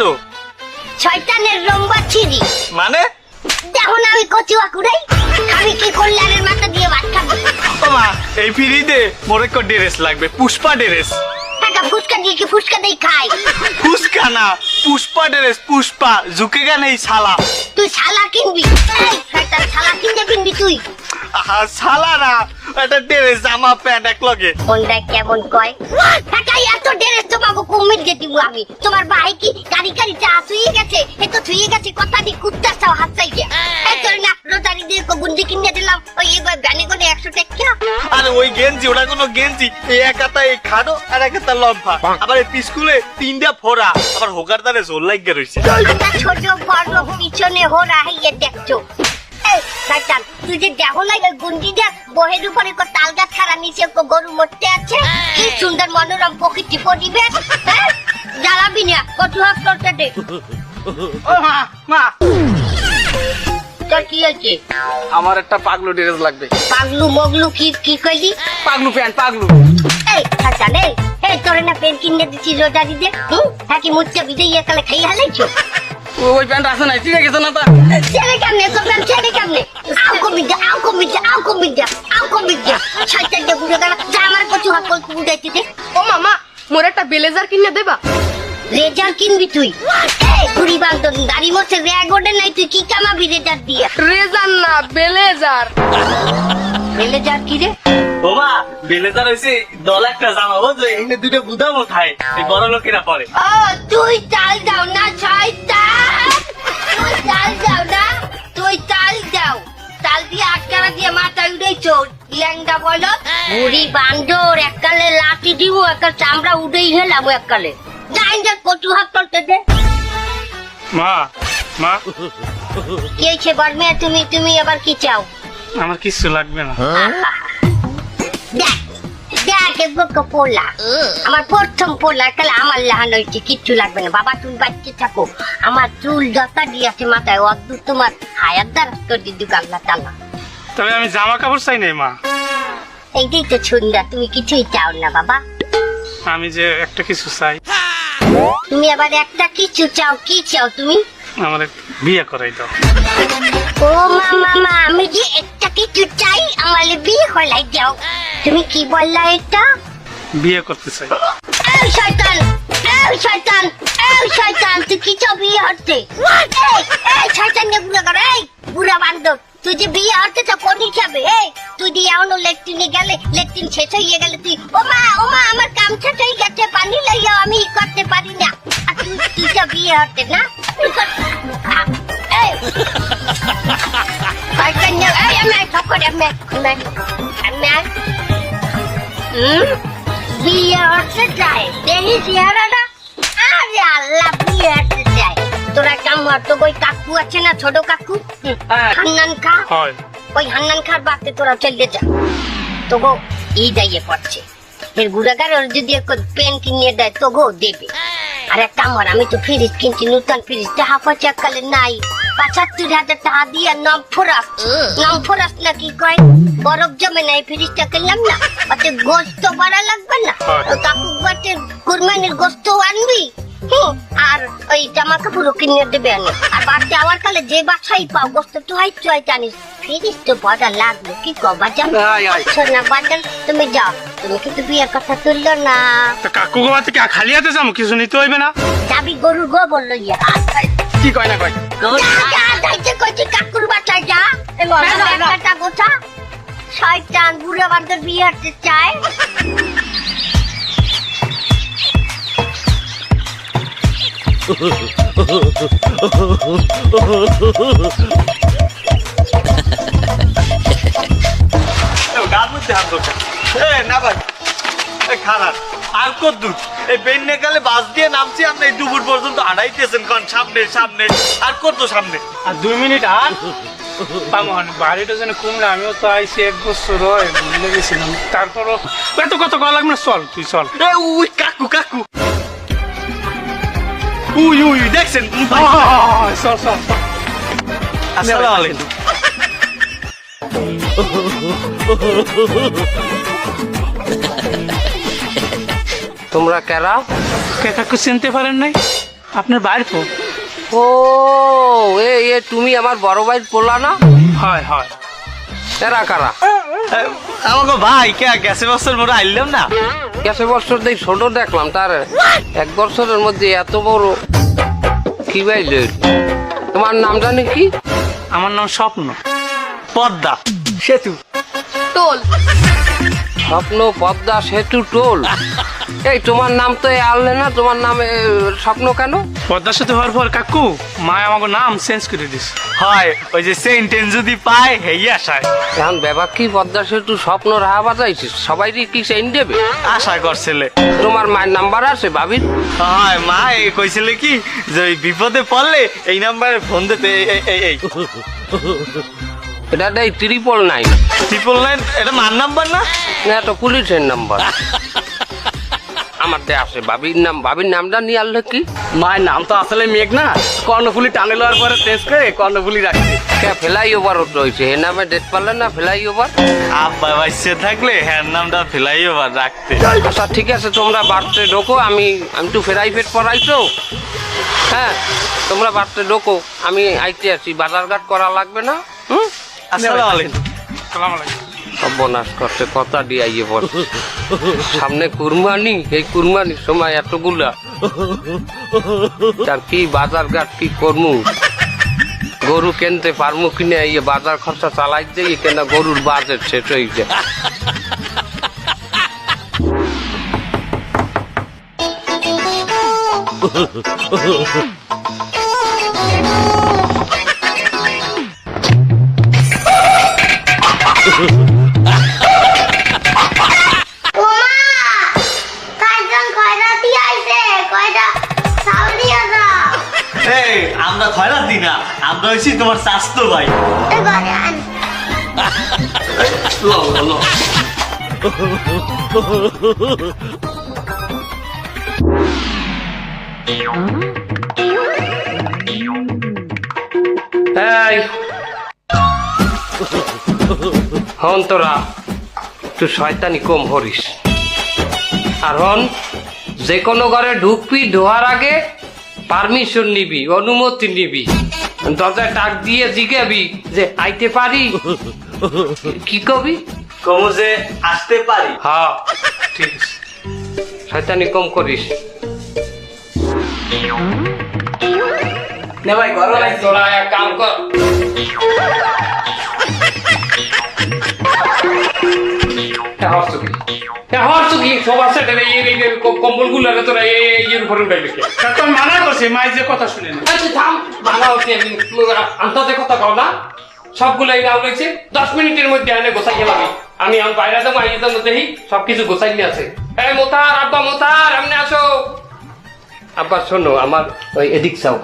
করো? শয়তানের লম্বা ছিরি মানে দেখো না আমি কচু আকুড়াই আমি কি কল্যাণের মাথা দিয়ে ভাত খাবো ও মা এই ফ্রিতে মোর একটা ড্রেস লাগবে, পুষ্পা ড্রেস। টাকা ফুচকা দিয়ে কি ফুচকা দিয়ে খাই ফুচকা না, পুষ্পা ড্রেস, পুষ্পা ঝুঁকেগা নেই শালা। তুই শালা কিনবি এই শয়তান শালা কিনবি তুই আহা শালা না, একটা ড্রেস জামা প্যান্ট এক লগে। কোনটা কেমন কয় টাকা এত ড্রেস তোমাকে কুমির দিয়ে দিব আমি তোমার ভাই কি গাড়ি গাড়ি চা থুয়ে গেছে এ তো থুয়ে গেছে কথা দি কুত্তা চাও হাত চাইছে এই তোর না রোটারি দিয়ে গুন্ডি কিনে দিলাম ওই এবার ব্যানে করে 100 টাকা আরে ওই গেঞ্জি ওটা কোনো গেঞ্জি, এই এক হাতা এই খাটো আর এক হাতা লম্বা, আবার এই পিছকুলে 3টা ফোড়া, আবার হোকার দারে জোর লাগিয়ে রইছে। ছোট বড় পিছনে হোরা হইয়ে দেখছো এই শয়তান তুই যে দেখো না ওই গুন্ডি দিয়ে বহের উপরে কো তাল গাছ খাড়া নিচে কো গরু মরতে আছে কি সুন্দর মনোরম প্রকৃতি পরিবেশ হ্যাঁ জ্বালাবি না কত হাত করতে দে ও মা মা তোর কি আছে আমার একটা পাগলু ড্রেস লাগবে। পাগলু মগলু কি কইলি পাগলু প্যান্ট পাগলু। এই শয়তান এই তোরে না পেন কিনে দিছি রোজারি দে হ্যাঁ কি মুচ্চা বিদে একালে খাই হালাইছো ওই প্যান্ট আছে না, ঠিক আছে না তা ছেড়ে কেমনে তোর ছেড়ে কেমনে আও কমিটা শয়তান দে ঘুরে গেল যা আমার কচু হাত কল কুড়াইতে দে ও মামা মোর একটা ব্লেজার কিনে দেবা রেজার কিনবি তুই এই ঘুরি বান্দর দাড়ি মোছে রেগ ওঠে নাই তুই কি কামাবি রেজার দিয়া রেজার না ব্লেজার রেজার কি রে বাবা বেলেজার হইছে দল একটা জামা, বুঝছো এখানে দুটো গুদামও খায়, এই বড় লোকেরা পরে। ও তুই চাল দাও না শয়তান তুই চাল দাও না তুই চাল দাও চাল দিয়ে আটকারা দিয়ে মাথা উড়েছো ল্যাংডা বলো বুড়ি বান্দর এককালে লাঠি দিব একটা চামড়া উড়েই হেলাম এককালে যাই যা কচু হাত করতে দে মা মা কি হয়েছে বর্মে তুমি আবার কি চাও আমার কিছু লাগবে না। দেখ দেখ বুকে পোলা আমার প্রথম পোলা কালে আমার লাহান হয়েছে কিচ্ছু লাগবে না বাবা তুমি বাচ্চা থাকো আমার চুল যতা দিয়েছে মাথায় অদ্ভুত তোমার হায়াত দ্বারা তোর দিদি গাল্লা টানা তবে আমি জামা কাপড় চাই নাই মা, এইটাই তো সুন্দর তুমি কিছুই চাও না বাবা আমি যে একটা কিছু চাই। তুমি আবার একটা কিছু চাও কি চাও তুমি আমার বিয়ে করাই দাও। ও মামা আমি যে একটা কিছু চাই আমার বিয়ে হলাই যাও তুমি কি বললা এটা বিয়ে করতে চাই। এই শয়তান তুই কি চাও বিয়ে হতে এই শয়তান নে বুড়া করে এই বুড়া বান্দর তুই যে বিয়ে হতে তো কোনি যাবে এই তুই দিয়ে আউনো লেট্রিনে গেলে লেট্রিন শেষ হয়ে গেলে তুই ও মা আমার কাম শেষ হয়ে গেছে পানি লইয়া আমি করতে পারি না আর তুই তো বিয়ে হতে না এই শয়তান নে এই আমি ঠকরে আমি বিয়ে হতে চাই দেহি চেহারাটা আরে আল্লাহ বিয়ে হতে চাই তোরা কাম তো ওই কাকু আছে না ছোট কাকু হান্নান খা হয় ওই হান্নান খার বাড়তে তোরা চলে যা তো গো এই দাইয়ে পড়ছে এর গুড়াগার ওর যদি এক পেন কিনে দেয় তো গো দেবে আর একটা আমার আমি তো ফ্রিজ কিনছি নতুন ফ্রিজ টাকা পয়সা কালে নাই ৭৫,০০০ টাকা দিয়ে নম ফোরাস না কি কয় বরফ জমে নাই ফ্রিজটা কিনলাম না ওতে গোস্ত বাড়া লাগবে না কাকু বাটে কুরবানির গোস্ত আনবি আর ওই জামা কাপড়ও কিনে দেবে আনে আর বাড়তে আমার কালে যে বাসাই পাও গোস্ত তো হয় জানিস ফ্রিজ তো বড় লাগবে কি কবা জানো না বাজান তুমি যাও তুমি কিন্তু বিয়ের কথা তুললো না কাকু গোবা থেকে খালি হাতে যাবো, কিছু নিতে হইবে না? যাবি গরুর গোবর লইয়া কি কয় না কয় কাকুর বাসায় যা একটা গোটা শয়তান বুড়া বান্দর বিয়ে হতে চায় না ভাই খারাপ আর কদ্দুর এই বেন্নে কালে বাস দিয়ে নামছি আপনি এই দুপুর পর্যন্ত হাঁটাইতেছেন কোন সামনে আর কত সামনে আর 2 মিনিট আর পামন বাড়িটা যেন কমলে আমিও তো আইছি 1 বছর হয় ভুলে গেছিলাম, তারপরও এত কত করা লাগবে না, চল তুই চল। উই কাকু উই দেখছেন চল চল আসসালামু আলাইকুম। তোমরা কেরা? কাকু চিনতে পারেন নাই? আপনার বাইর ফোন। ও এ তুমি আমার বড় ভাইয়ের পোলা না? হয় হয়। এরা কারা? আমাকে ভাই কে গেছে বছর মোটা আইলাম না। গেছে বছর দিয়ে ছোট দেখলাম, তার 1 বছরের মধ্যে এত বড় কি বাইল? তোমার নাম জানি কি? আমার নাম স্বপ্ন। পদ্মা সেতু। টোল। স্বপ্ন পদ্মা সেতু টোল। এই তোমার নাম তো আনলে না, তোমার নাম স্বপ্ন কেন? পদ্মার সাথে হওয়ার পর কাকু মা আমাকে নাম চেঞ্জ করে দিছে। হয় ওই যে সেন্টেন্স যদি পায় হেই আশায়। এখন ব্যাপার কি, পদ্মা সেতু স্বপ্ন রাহা বাজাইছিস, সবাই কি চেইন দেবে? আশা করছিলে। তোমার মায়ের নাম্বার আছে ভাবির? হয় মা এই কইছিলে কি যে ওই বিপদে পড়লে এই নাম্বারে ফোন দিতে। এই এটা 999 999 এটা মার নাম্বার না? না, এটা পুলিশের নাম্বার। আমার আছে ভাবির নামটা নিয়ে আনলে কি? মায়ের নাম তো আসলে মেঘ না, কর্ণফুলি টানে লওয়ার পরে চেঞ্জ করে কর্ণফুলি রাখছে। কে ফেলাই ওভার রয়েছে, এ নামে ডেট পারলে না ফেলাই ওভার। আব্বা বাইসে থাকলে হ্যাঁ নামটা ফেলাইও বা রাখতে। আচ্ছা ঠিক আছে, তোমরা বাড়তে ঢোকো, আমি তো ফেরাই ফের পড়াই তো। হ্যাঁ তোমরা বাড়তে ঢোকো, আমি আইতে আছি, বাজার ঘাট করা লাগবে না। আসসালামু আলাইকুম। সালাম আলাইকুম। সর্বনাশ করতে কথা দিয়ে আইয়ে বল। সামনে কুরবানি, এই কুরবানির সময় এতগুলা, তার কি বাজার ঘাট কি করমু? গরু কিনতে পারমু কিনে এই বাজার খরচা চালাই দিয়ে কেন গরুর বাজেট শেষ হয়ে যায়। এই আমরা খয়রাত দিই না, আমরা হইছি তোমার স্বাস্থ্য ভাই। এই হন তোরা তুই শয়তানি কম হরিস, আর হন যে কোনো ঘরে ঢুকবি ঢোয়ার আগে পারমিশন নিবি, অনুমতি নিবি, দরজায় টাক দিয়ে জিগাবি যে আইতে পারি। কি কবি? কমু যে আসতে পারি। হ্যাঁ ঠিক আছে। শয়তানি কম করিস। নে ভাই ঘর এই তোরা এক কাম কর, কম্বল গুলো তোরা এর উপরে উঠাইবে কে? কাকু আমি মানা করছি, মাই যে কথা শুনে না। থাম, ভাঙা হচ্ছে আন্তর্জাতিক কথা কও না, সবগুলো এই নাও রয়েছে 10 মিনিটের মধ্যে এনে গোছাই গেলাম। আমি আমার বাইরে যাবো, আইয়ে জন্য দেখি সবকিছু গোছাই নিয়ে আছে। এই মোতার আব্বা, মোতার এমনি আসো। আব্বা শোনো, আমার ওই এদিক চাও।